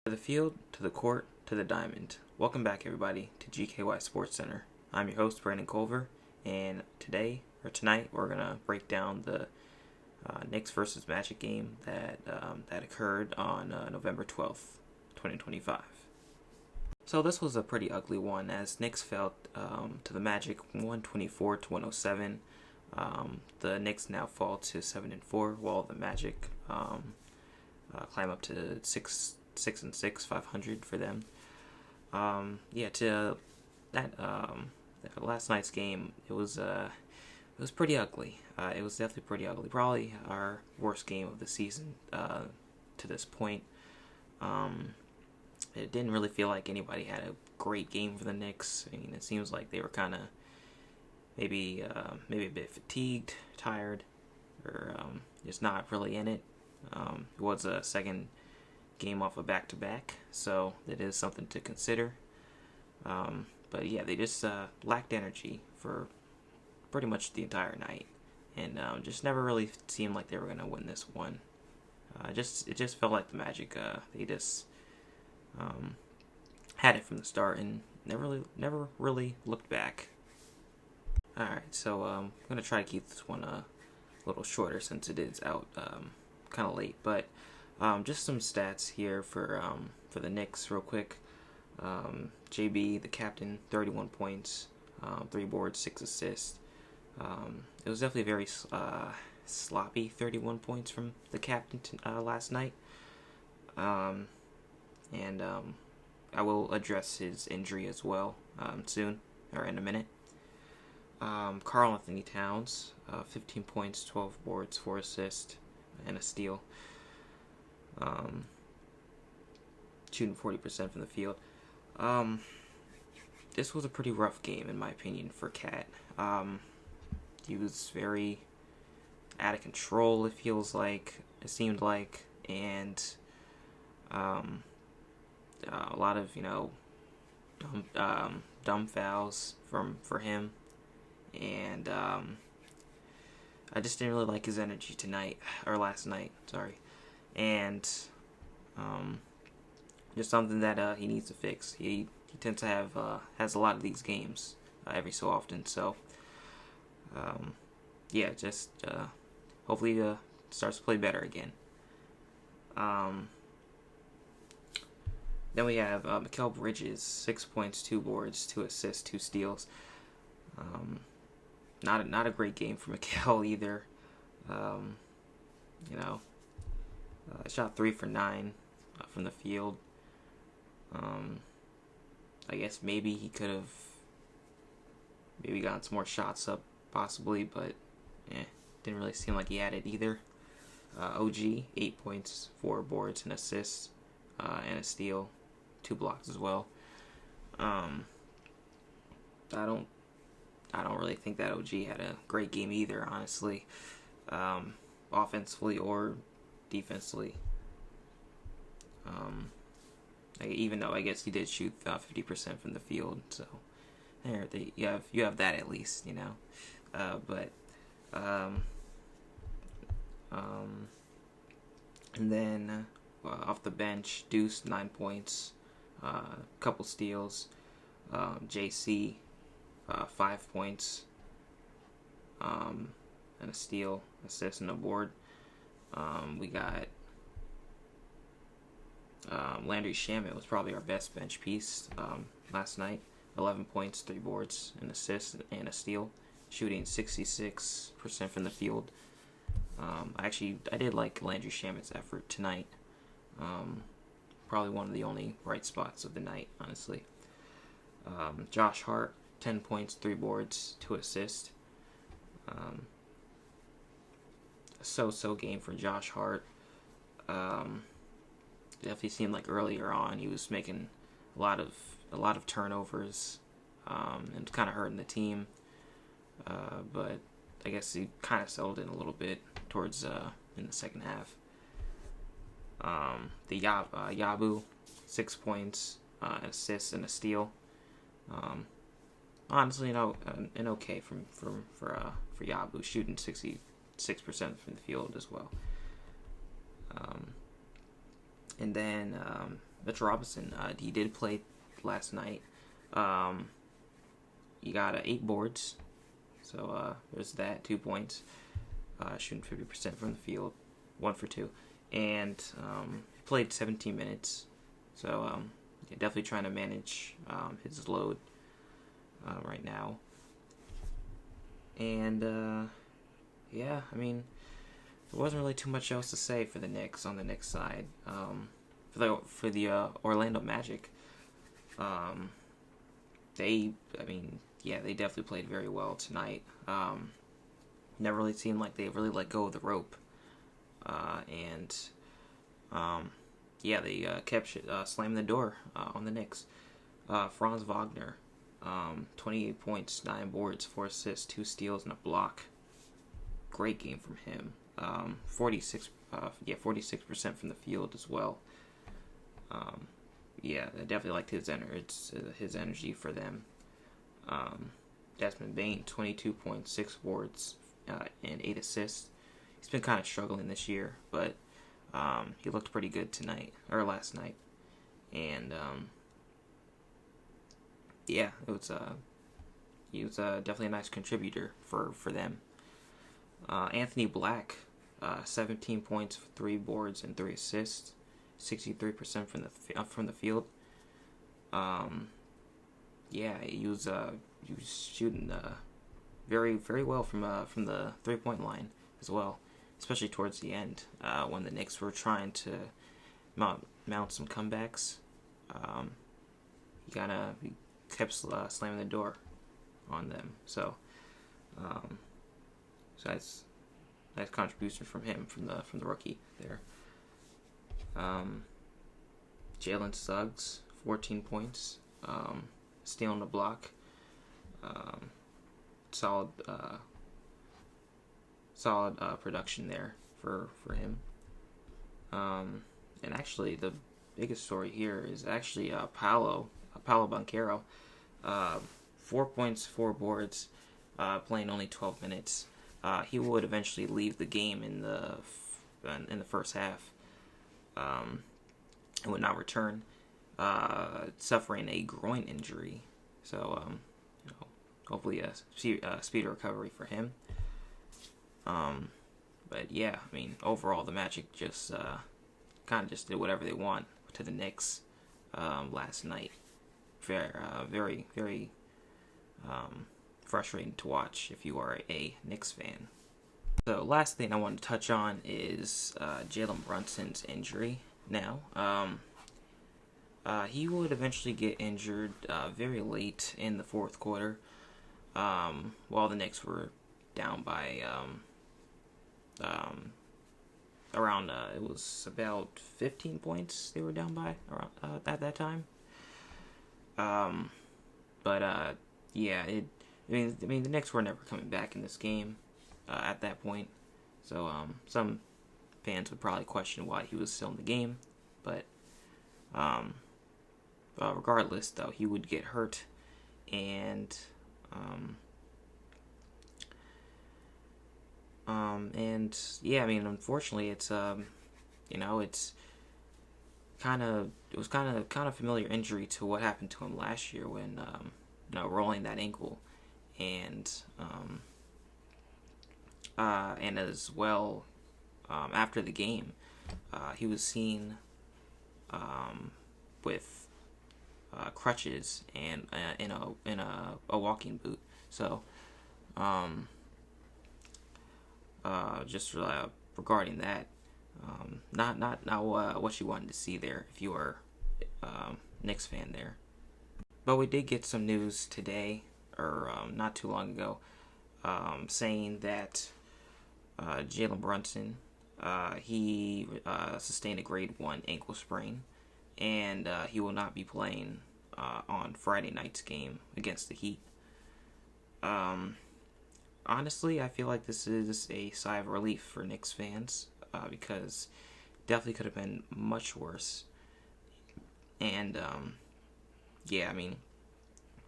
To the field, to the court, to the diamond. Welcome back, everybody, to GKY Sports Center. I'm your host, Brandon Culver, and tonight, we're gonna break down the Knicks versus Magic game that occurred on November 12th, 2025. So this was a pretty ugly one, as Knicks fell to the Magic 124 to 107. The Knicks now fall to 7-4, while the Magic climb up to 6-6, 500 for them. To that last night's game, it was pretty ugly. It was definitely pretty ugly. Probably our worst game of the season to this point. It didn't really feel like anybody had a great game for the Knicks. I mean, it seems like they were kind of maybe a bit fatigued, tired, or just not really in it. It was a second game off a back-to-back, so that is something to consider. But yeah, they just lacked energy for pretty much the entire night, and just never really seemed like they were gonna win this one. It just felt like the Magic they just had it from the start and never really looked back. All right, so I'm gonna try to keep this one a little shorter since it is out kind of late, but. Just some stats here for the Knicks real quick. JB, the captain, 31 points, 3 boards, 6 assists. It was definitely a very sloppy 31 points from the captain last night. I will address his injury as well soon, or in a minute. Karl Anthony Towns, 15 points, 12 boards, 4 assists, and a steal. Shooting 40% from the field. This was a pretty rough game, in my opinion, for Cat. He was very out of control, it seemed like, and a lot of, dumb fouls for him, and I just didn't really like his energy last night, sorry. And just something that he needs to fix. He tends to has a lot of these games every so often. So hopefully he starts to play better again. Then we have Mikal Bridges, 6 points, 2 boards, 2 assists, 2 steals. Not a great game for Mikal either. Shot 3 for 9 from the field. I guess maybe he could have gotten some more shots up, possibly, but didn't really seem like he had it either. OG, 8 points, 4 boards, an assist, and a steal, 2 blocks as well. I don't really think that OG had a great game either, honestly, offensively or defensively. Even though I guess he did shoot 50% from the field, so there you have that at least, and then off the bench, Deuce, 9 points, couple steals, JC, 5 points, and a steal, assist, and a board. We got Landry Shamet was probably our best bench piece last night. 11 points, 3 boards, an assist, and a steal, shooting 66% from the field. I did like Landry Shamet's effort tonight. Probably one of the only bright spots of the night, honestly. Josh Hart, 10 points, 3 boards, 2 assists. So game for Josh Hart. Definitely seemed like earlier on he was making a lot of turnovers, and kind of hurting the team. But I guess he kind of settled in a little bit towards in the second half. The Yabu, 6 points, an assist, and a steal. Honestly, an okay for Yabu, shooting 66% from the field as well. And then Mitchell Robinson, he did play last night. Um, he got 8 boards, so there's that. 2 points, shooting 50% from the field, 1 for 2, and played 17 minutes. So yeah, definitely trying to manage his load right now. And yeah, I mean, there wasn't really too much else to say for the Knicks on the Knicks side. For the Orlando Magic, they definitely played very well tonight. Never really seemed like they really let go of the rope, and they kept slamming the door on the Knicks. Franz Wagner, 28 points, 9 boards, 4 assists, 2 steals, and a block. Great game from him. 46% from the field as well. I definitely liked his energy for them. Desmond Bane, 22.6 boards and 8 assists. He's been kind of struggling this year, but he looked pretty good last night, and he was definitely a nice contributor for them. Anthony Black, 17 points, 3 boards, and 3 assists, 63% from the field. He was shooting very very well from the 3-point line as well, especially towards the end when the Knicks were trying to mount some comebacks. He kept slamming the door on them. So that's nice contribution from him, from the rookie there. Jalen Suggs, 14 points, stealing the block. Solid production there for him. And actually, the biggest story here is actually Paolo Banchero, 4 points, 4 boards, playing only 12 minutes. He would eventually leave the game in the first half, and would not return, suffering a groin injury. So, hopefully a speedy recovery for him. But yeah, I mean, overall the Magic just kind of just did whatever they want to the Knicks last night. Very, very frustrating to watch if you are a Knicks fan. So last thing I want to touch on is Jalen Brunson's injury now. He would eventually get injured very late in the fourth quarter, while the Knicks were down by around it was about 15 points they were down by around at that time. The Knicks were never coming back in this game at that point. So some fans would probably question why he was still in the game, but regardless, though, he would get hurt, and unfortunately, it's it was kind of familiar injury to what happened to him last year when rolling that ankle, and as well after the game, he was seen with crutches and in a walking boot. So just regarding that, not what you wanted to see there if you were Knicks fan there. But we did get some news today, or not too long ago, saying that Jalen Brunson, he sustained a grade 1 ankle sprain, and he will not be playing on Friday night's game against the Heat. Honestly, I feel like this is a sigh of relief for Knicks fans, because definitely could have been much worse. And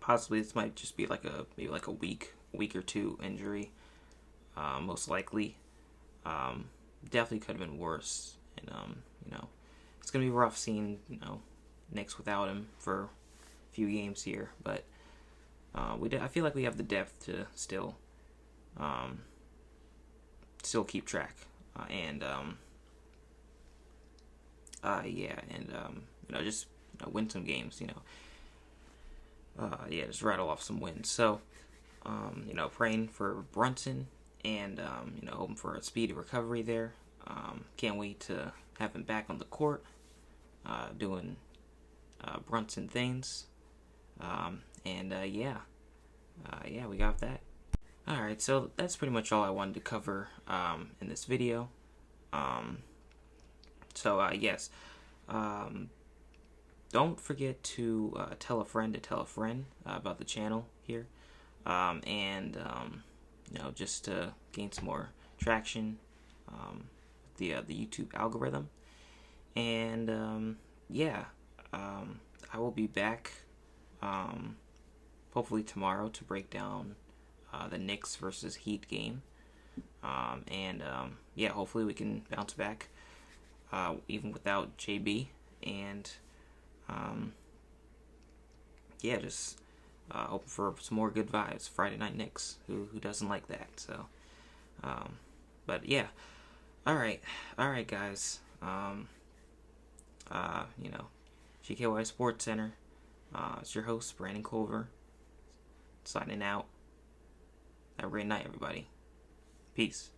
possibly this might just be maybe a week or two injury, most likely. Definitely could have been worse, and it's gonna be rough seeing Knicks without him for a few games here, but I feel like we have the depth to still keep track and just win some games. Just rattle off some wins. So praying for Brunson and hoping for a speedy recovery there. Can't wait to have him back on the court, doing Brunson things. We got that. Alright, so that's pretty much all I wanted to cover in this video. Don't forget to tell a friend about the channel here. Just to gain some more traction, the YouTube algorithm. And I will be back hopefully tomorrow to break down the Knicks versus Heat game. Hopefully we can bounce back even without JB. And hoping for some more good vibes. Friday Night Knicks. Who doesn't like that? So, Alright, guys. GKY Sports Center. It's your host, Brandon Culver, signing out. Have a great night, everybody. Peace.